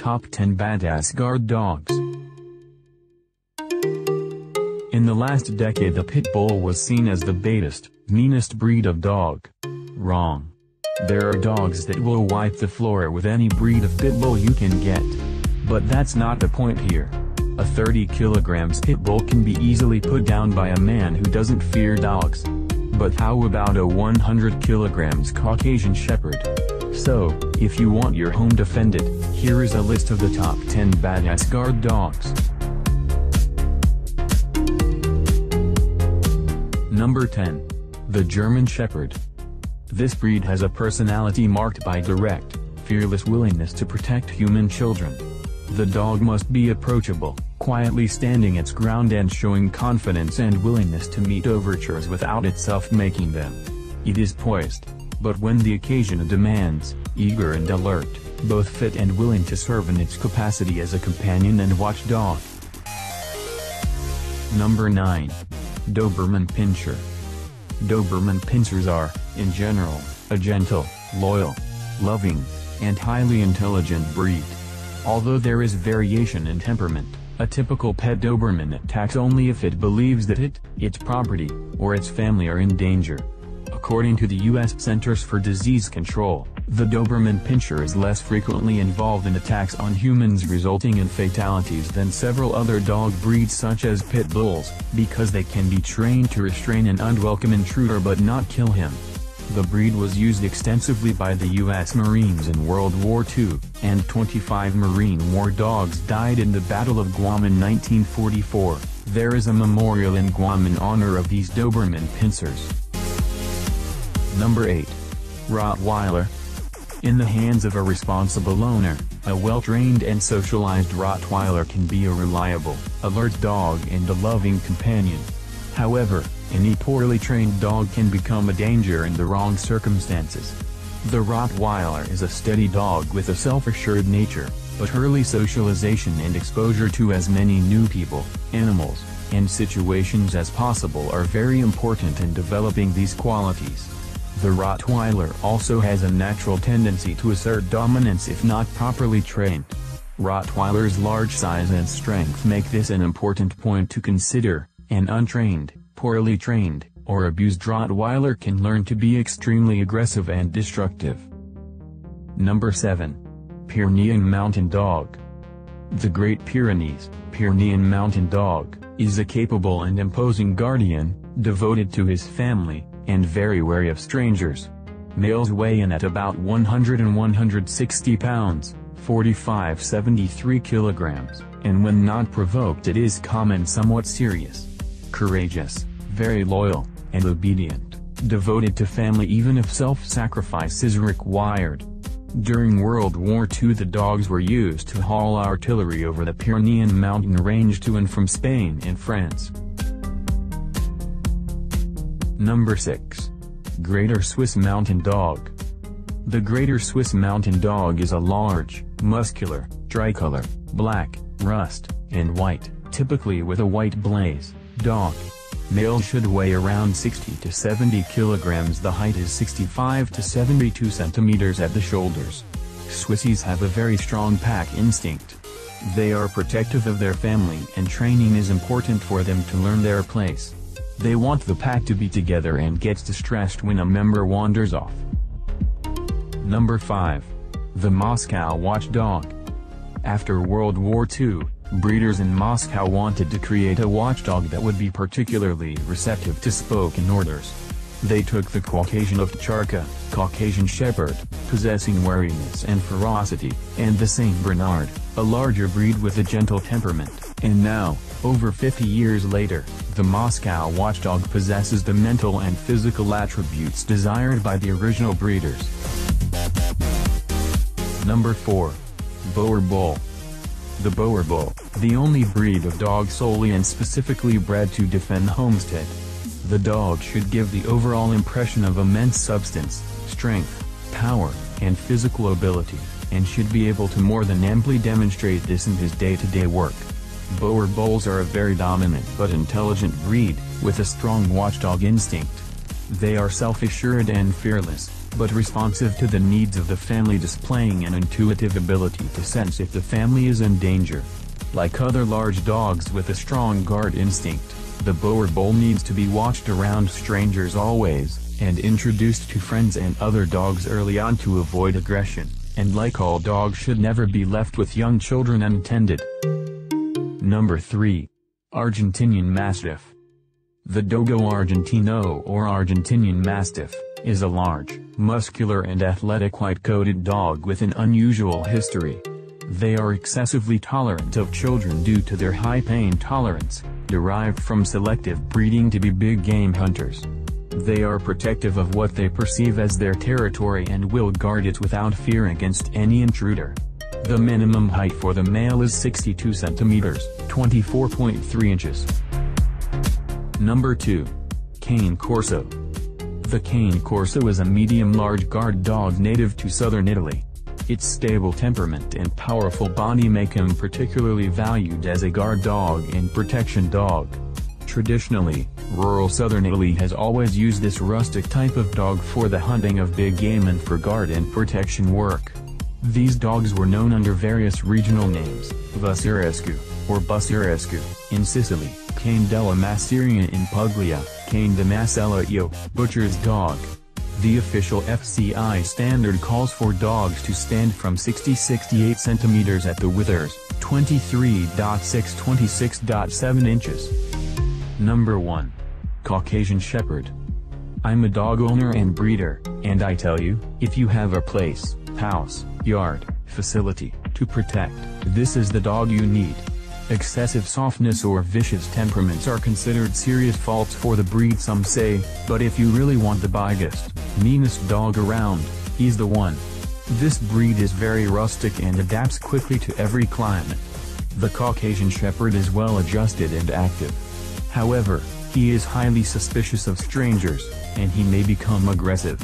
Top 10 Badass Guard Dogs. In the last decade, the Pit Bull was seen as the baddest, meanest breed of dog. Wrong. There are dogs that will wipe the floor with any breed of Pit Bull you can get. But that's not the point here. A 30 kilograms Pit Bull can be easily put down by a man who doesn't fear dogs. But how about a 100 kilograms Caucasian Shepherd? So, if you want your home defended, here is a list of the top 10 badass guard dogs. Number 10. The German Shepherd. This breed has a personality marked by direct, fearless willingness to protect human children. The dog must be approachable, quietly standing its ground and showing confidence and willingness to meet overtures without itself making them. It is poised, but when the occasion demands, eager and alert, both fit and willing to serve in its capacity as a companion and watchdog. Number 9. Doberman Pinscher. Doberman Pinschers are, in general, a gentle, loyal, loving, and highly intelligent breed. Although there is variation in temperament, a typical pet Doberman attacks only if it believes that it, its property, or its family are in danger. According to the U.S. Centers for Disease Control, the Doberman Pinscher is less frequently involved in attacks on humans resulting in fatalities than several other dog breeds such as Pit Bulls, because they can be trained to restrain an unwelcome intruder but not kill him. The breed was used extensively by the U.S. Marines in World War II, and 25 Marine War dogs died in the Battle of Guam in 1944. There is a memorial in Guam in honor of these Doberman Pinschers. Number 8. Rottweiler. In the hands of a responsible owner, a well-trained and socialized Rottweiler can be a reliable, alert dog and a loving companion. However, any poorly trained dog can become a danger in the wrong circumstances. The Rottweiler is a steady dog with a self-assured nature, but early socialization and exposure to as many new people, animals, and situations as possible are very important in developing these qualities. The Rottweiler also has a natural tendency to assert dominance if not properly trained. Rottweiler's large size and strength make this an important point to consider. An untrained, poorly trained, or abused Rottweiler can learn to be extremely aggressive and destructive. Number 7. Pyrenean Mountain Dog. The Great Pyrenean Mountain Dog, is a capable and imposing guardian, devoted to his family, and very wary of strangers. Males weigh in at about 100 and 160 pounds, 45-73 kilograms, and when not provoked it is calm and somewhat serious. Courageous, very loyal, and obedient, devoted to family even if self-sacrifice is required. During World War II the dogs were used to haul artillery over the Pyrenean mountain range to and from Spain and France. Number 6. Greater Swiss Mountain Dog. The Greater Swiss Mountain Dog is a large, muscular, tricolor, black, rust, and white, typically with a white blaze, dog. Males should weigh around 60 to 70 kilograms. The height is 65 to 72 centimeters at the shoulders. Swissies have a very strong pack instinct. They are protective of their family and training is important for them to learn their place. They want the pack to be together and gets distressed when a member wanders off. Number 5. The Moscow Watchdog. After World War II, breeders in Moscow wanted to create a watchdog that would be particularly receptive to spoken orders. They took the Caucasian Ovcharka, Caucasian Shepherd, possessing wariness and ferocity, and the Saint Bernard, a larger breed with a gentle temperament, and now, over 50 years later, the Moscow Watchdog possesses the mental and physical attributes desired by the original breeders. Number 4. Boer Bull. The Boer Bull, the only breed of dog solely and specifically bred to defend homestead. The dog should give the overall impression of immense substance, strength, power, and physical ability, and should be able to more than amply demonstrate this in his day-to-day work. Boer Bulls are a very dominant but intelligent breed, with a strong watchdog instinct. They are self-assured and fearless, but responsive to the needs of the family, displaying an intuitive ability to sense if the family is in danger. Like other large dogs with a strong guard instinct, the Boer Bull needs to be watched around strangers always, and introduced to friends and other dogs early on to avoid aggression, and like all dogs should never be left with young children untended. Number 3. Argentinian Mastiff. The Dogo Argentino or Argentinian Mastiff is a large, muscular and athletic white-coated dog with an unusual history. They are excessively tolerant of children due to their high pain tolerance, derived from selective breeding to be big game hunters. They are protective of what they perceive as their territory and will guard it without fear against any intruder. The minimum height for the male is 62 centimeters, 24.3 inches. Number 2. Cane Corso. The Cane Corso is a medium-large guard dog native to southern Italy. Its stable temperament and powerful body make him particularly valued as a guard dog and protection dog. Traditionally, rural southern Italy has always used this rustic type of dog for the hunting of big game and for guard and protection work. These dogs were known under various regional names: Vucerescu, or Bucerescu, in Sicily, Cane della Masseria in Puglia, Cane di Macellaio, Butcher's dog. The official FCI standard calls for dogs to stand from 60-68 centimeters at the withers, 23.6-26.7 inches. Number 1. Caucasian Shepherd. I'm a dog owner and breeder, and I tell you, if you have a place, house, yard, facility, to protect, this is the dog you need. Excessive softness or vicious temperaments are considered serious faults for the breed, some say, but if you really want the biggest, meanest dog around, he's the one. This breed is very rustic and adapts quickly to every climate. The Caucasian Shepherd is well adjusted and active. However, he is highly suspicious of strangers, and he may become aggressive.